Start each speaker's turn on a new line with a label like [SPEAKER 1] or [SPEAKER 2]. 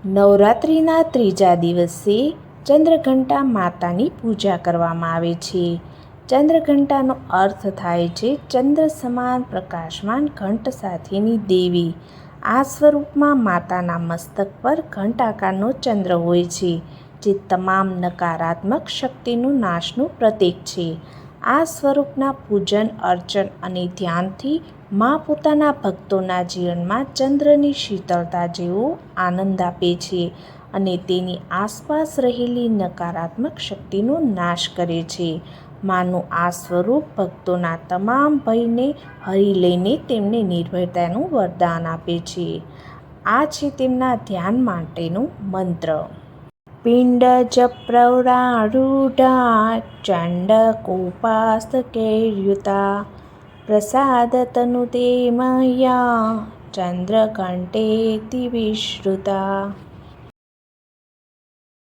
[SPEAKER 1] નવરાત્રિના ત્રીજા દિવસે ચંદ્રઘંટા માતાની પૂજા કરવામાં આવે છે. ચંદ્રઘંટાનો અર્થ થાય છે ચંદ્ર સમાન પ્રકાશમાન ઘંટ સાથેની દેવી. આ સ્વરૂપમાં માતાના મસ્તક પર ઘંટાકારનો ચંદ્ર હોય છે, જે તમામ નકારાત્મક શક્તિનું નાશનું પ્રતીક છે. આ સ્વરૂપના પૂજન, અર્ચન અને ધ્યાનથી મા પોતાના ભક્તોના જીવનમાં ચંદ્રની શીતળતા જેવો આનંદ આપે છે અને તેની આસપાસ રહેલી નકારાત્મક શક્તિનો નાશ કરે છે. માનું આ સ્વરૂપ ભક્તોના તમામ ભયને હરી લઈને તેમને નિર્ભયતાનું વરદાન આપે છે. આ છે તેમના ધ્યાન માટેનો મંત્ર. પિંડ જ પ્રવરારૂઢા ચંડકોપાસકૈર્યુતા પ્રસાદ તનુતે મહ્યા ચંદ્રઘંટેતિ વિશ્રુતા.